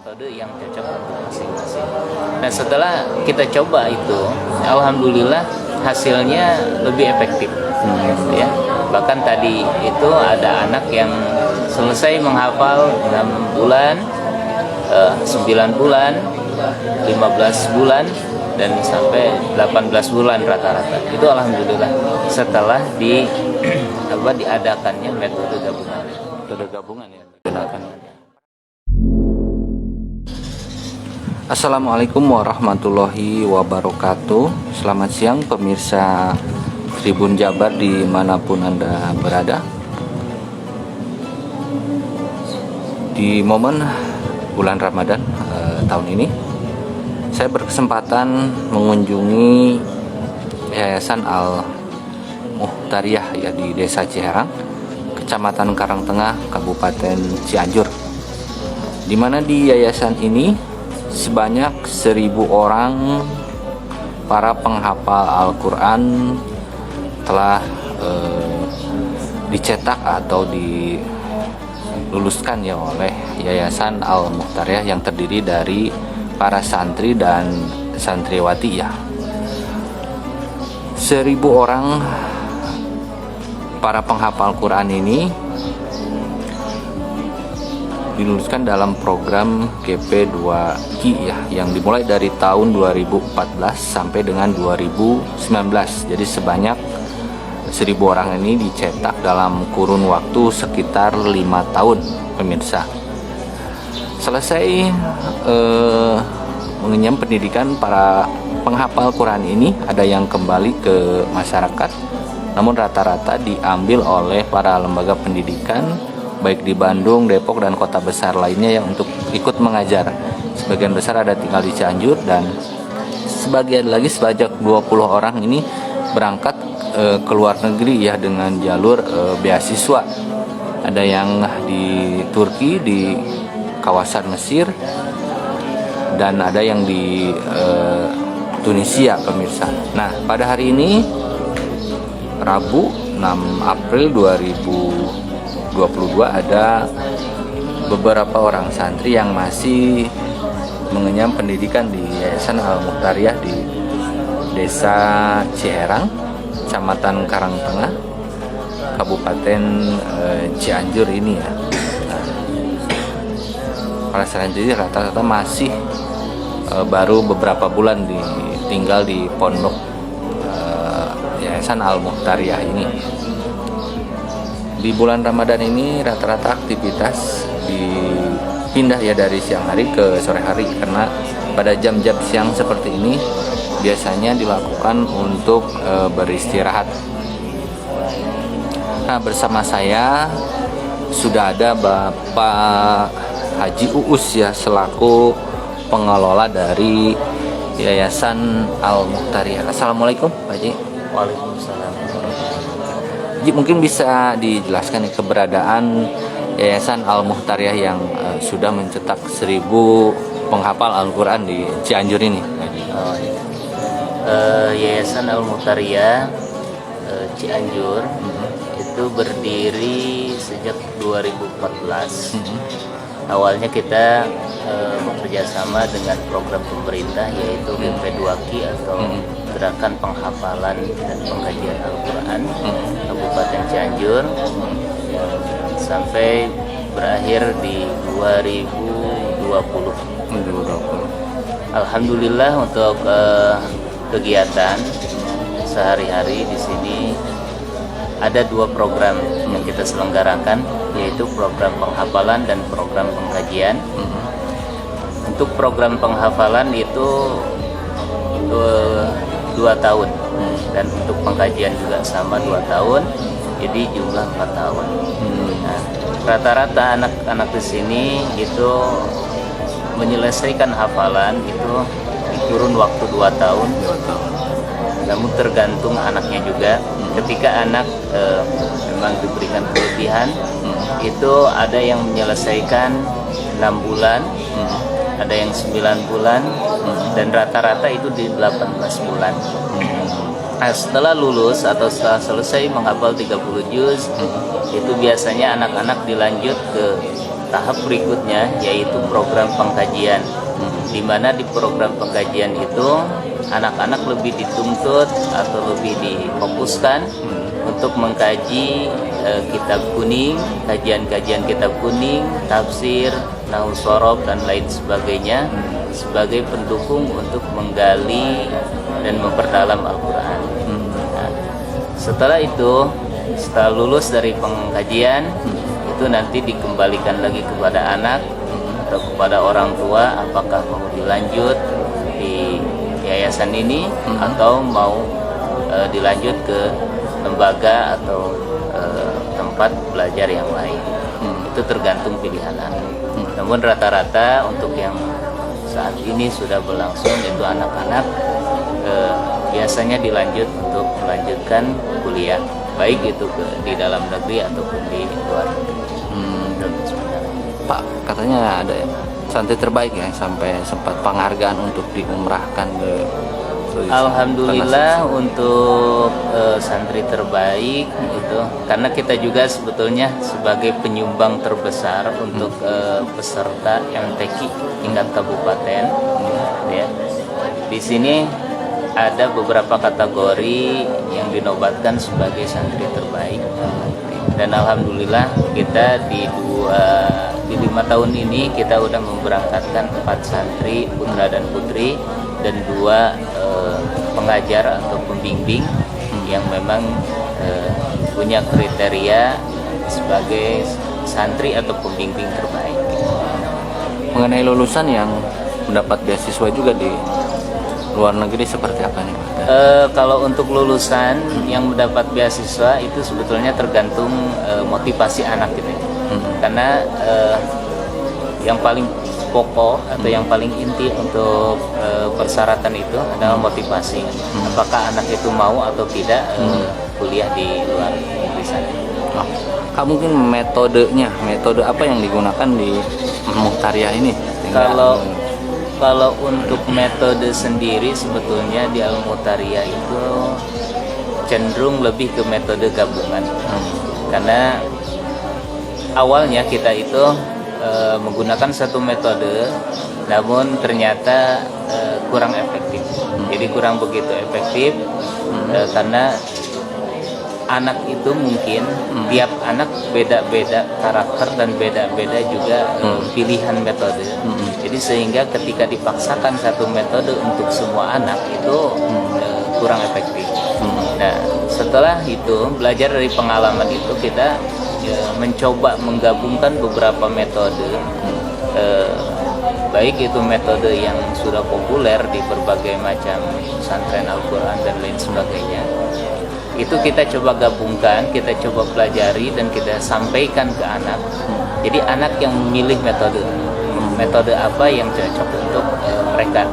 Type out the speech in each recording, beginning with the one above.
metode yang cocok untuk masing-masing. Nah setelah kita coba itu, alhamdulillah hasilnya lebih efektif. Ya, bahkan tadi itu ada anak yang selesai menghafal 6 bulan, 9 bulan, 15 bulan, dan sampai 18 bulan rata-rata. Itu alhamdulillah setelah diadakannya metode gabungan yang digunakan. Assalamualaikum warahmatullahi wabarakatuh. Selamat siang pemirsa Tribun Jabar dimanapun Anda berada. Di momen bulan Ramadan tahun ini, saya berkesempatan mengunjungi Yayasan Al-Muhtariyah ya di Desa Ciherang, Kecamatan Karangtengah, Kabupaten Cianjur. Di mana di yayasan ini sebanyak 1.000 orang para penghafal Al-Quran telah dicetak atau diluluskan ya oleh Yayasan Al-Muhtariyah yang terdiri dari para santri dan santriwati ya. 1.000 orang para penghafal Quran ini diluluskan dalam program GP2Ki ya, yang dimulai dari tahun 2014 sampai dengan 2019. Jadi sebanyak 1.000 orang ini dicetak dalam kurun waktu sekitar 5 tahun pemirsa. Selesai mengenyam pendidikan para penghafal Quran ini, ada yang kembali ke masyarakat, namun rata-rata diambil oleh para lembaga pendidikan baik di Bandung, Depok, dan kota besar lainnya yang untuk ikut mengajar. Sebagian besar ada tinggal di Cianjur, dan sebagian lagi sebanyak 20 orang ini berangkat ke luar negeri ya dengan jalur beasiswa. Ada yang di Turki, di kawasan Mesir, dan ada yang di Tunisia pemirsa. Nah pada hari ini Rabu 6 April 2022 ada beberapa orang santri yang masih mengenyam pendidikan di Yayasan Al-Muhtariyah di Desa Ciherang, Kecamatan Karangtengah, Kabupaten Cianjur ini ya. Para santri rata-rata masih baru beberapa bulan tinggal di pondok Yayasan Al-Muhtariyah ini. Di bulan Ramadan ini rata-rata aktivitas dipindah ya dari siang hari ke sore hari, karena pada jam-jam siang seperti ini biasanya dilakukan untuk beristirahat. Nah bersama saya sudah ada Bapak Haji Uus ya, selaku pengelola dari Yayasan Al-Muhtariyah. Assalamualaikum Pak Haji. Waalaikumsalam. Haji, mungkin bisa dijelaskan nih keberadaan Yayasan Al-Muhtariyah yang sudah mencetak 1.000 penghafal Al-Quran di Cianjur ini. Yayasan Al-Muhtariyah Cianjur itu berdiri sejak 2014. Awalnya kita bekerja sama dengan program pemerintah, yaitu GP2Ki atau Gerakan Penghafalan dan Pengkajian Al-Quran Kabupaten Cianjur, sampai berakhir di 2020. Alhamdulillah untuk kegiatan sehari-hari di sini ada 2 program yang kita selenggarakan, yaitu program penghafalan dan program pengkajian. Untuk program penghafalan itu 2 tahun, dan untuk pengkajian juga sama 2 tahun, jadi jumlah 4 tahun. Nah, rata-rata anak-anak di sini itu menyelesaikan hafalan itu di kurun waktu 2 tahun. Namun tergantung anaknya juga. Ketika anak memang diberikan kelebihan, itu ada yang menyelesaikan 6 bulan, ada yang 9 bulan, dan rata-rata itu di 18 bulan. Nah, setelah lulus atau setelah selesai menghafal 30 juz, itu biasanya anak-anak dilanjut ke tahap berikutnya yaitu program pengkajian, di mana di program pengkajian itu anak-anak lebih dituntut atau lebih difokuskan untuk mengkaji kitab kuning, kajian-kajian kitab kuning, tafsir, nahwu shorof dan lain sebagainya sebagai pendukung untuk menggali dan memperdalam Al-Quran. Nah, setelah itu, setelah lulus dari pengkajian, itu nanti dikembalikan lagi kepada anak atau kepada orang tua apakah mau dilanjut di yayasan ini atau mau dilanjut ke lembaga atau tempat belajar yang lain. Itu tergantung pilihan anak. Namun rata-rata untuk yang saat ini sudah berlangsung itu anak-anak biasanya dilanjut untuk melanjutkan kuliah, baik itu di dalam negeri ataupun di luar negeri. Pak, katanya ada santri terbaik ya sampai sempat penghargaan untuk diumrahkan ke Alhamdulillah untuk santri terbaik itu karena kita juga sebetulnya sebagai penyumbang terbesar untuk peserta MTQ tingkat kabupaten ya. Di sini ada beberapa kategori yang dinobatkan sebagai santri terbaik dan alhamdulillah kita di 5 tahun ini kita udah memberangkatkan 4 santri putra dan putri dan 2 pengajar atau pembimbing yang memang punya kriteria sebagai santri atau pembimbing terbaik. Mengenai lulusan yang mendapat beasiswa juga di luar negeri seperti apa nih Pak? Kalau untuk lulusan yang mendapat beasiswa itu sebetulnya tergantung motivasi anak gitu ya. Karena yang paling pokok atau yang paling inti untuk persyaratan itu adalah motivasi. Apakah anak itu mau atau tidak kuliah di luar negeri sana. Mungkin metode apa yang digunakan di Muhtariah ini? Kalau untuk metode sendiri sebetulnya di Al-Muhtariah itu cenderung lebih ke metode gabungan. Karena awalnya kita itu menggunakan satu metode, namun ternyata kurang efektif. Jadi kurang begitu efektif karena anak itu mungkin tiap anak beda-beda karakter dan beda-beda juga pilihan metode. Jadi sehingga ketika dipaksakan satu metode untuk semua anak itu kurang efektif. Nah, setelah itu belajar dari pengalaman itu kita mencoba menggabungkan beberapa metode, baik itu metode yang sudah populer di berbagai macam pesantren Al-Quran dan lain sebagainya. Itu kita coba gabungkan, kita coba pelajari dan kita sampaikan ke anak. Jadi anak yang memilih metode apa yang cocok untuk mereka.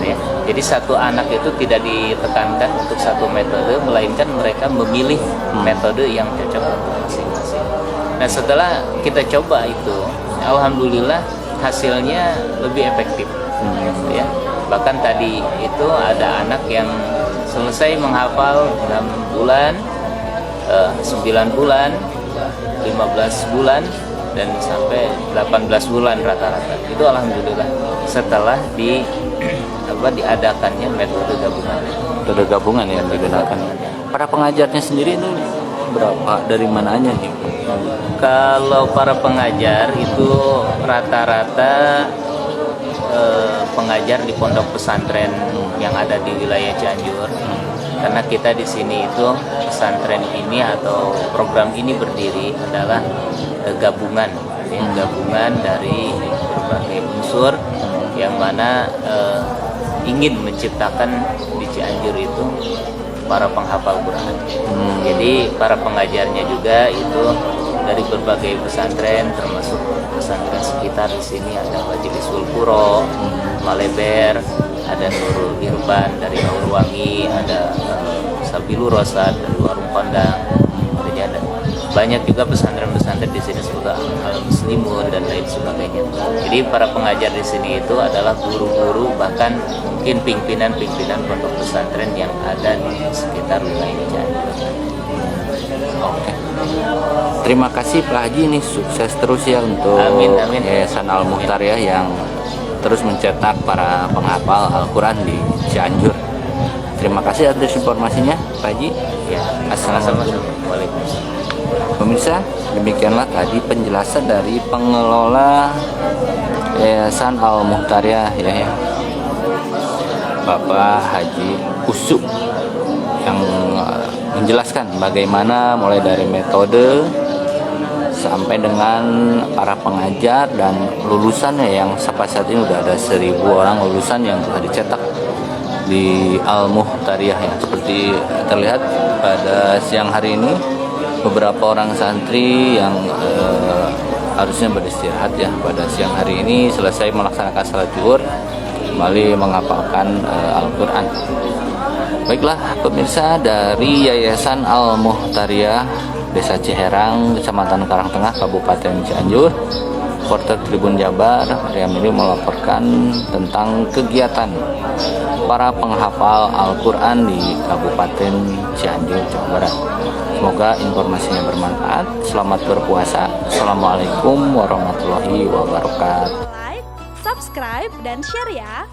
Ya. Jadi satu anak itu tidak ditekankan untuk satu metode, melainkan mereka memilih metode yang cocok untuk masing-masing. Nah, setelah kita coba itu, alhamdulillah hasilnya lebih efektif. Ya. Bahkan tadi itu ada anak yang selesai menghafal 6 bulan, 9 bulan, 15 bulan, dan sampai 18 bulan rata-rata. Itu alhamdulillah setelah diadakannya metode gabungan. Metode gabungan yang digunakan. Para pengajarnya sendiri itu berapa, dari mananya nih? Kalau para pengajar itu rata-rata pengajar di pondok pesantren yang ada di wilayah Cianjur. Karena kita di sini itu pesantren ini atau program ini berdiri adalah gabungan dari berbagai unsur yang mana ingin menciptakan di Cianjur itu para penghafal Quran. Jadi para pengajarnya juga itu dari berbagai pesantren, termasuk pesantren sekitar di sini ada Majlisul Quro, Maleber, ada Nurul Irban dari Aurwangi, ada Sabilur Rosad dari Warung Pandang. Ada banyak juga pesantren-pesantren di sini seperti Al-Muslimun dan lain sebagainya. Jadi para pengajar di sini itu adalah guru-guru, bahkan mungkin pimpinan-pimpinan pondok pesantren yang ada di sekitar wilayah Cianjur. Oke. Terima kasih Pak Haji, ini sukses terus ya untuk Amin, amin. Yayasan Al Muhtar ya, yang terus mencetak para penghafal Al-Quran di Cianjur. Terima kasih atas informasinya Pak Haji. Ya, Assalamualaikum. Waalaikumsalam. Pemirsa, demikianlah tadi penjelasan dari pengelola Yayasan Al Muhtar ya, Bapak Haji Usuk, yang menjelaskan bagaimana mulai dari metode sampai dengan para pengajar dan lulusannya, yang sampai saat ini udah ada 1000 orang lulusan yang telah dicetak di Al Muhtariyah ya. Seperti terlihat pada siang hari ini, beberapa orang santri yang harusnya beristirahat ya pada siang hari ini selesai melaksanakan salat zuhur kembali menghafalkan Al-Quran. Baiklah pemirsa, dari Yayasan Al Muhtariyah Desa Ciherang, Kecamatan Karangtengah, Kabupaten Cianjur, reporter Tribun Jabar Maria Mili melaporkan tentang kegiatan para penghafal Al-Quran di Kabupaten Cianjur, Jawa Barat. Semoga informasinya bermanfaat. Selamat berpuasa. Assalamualaikum warahmatullahi wabarakatuh. Like, subscribe, dan share ya.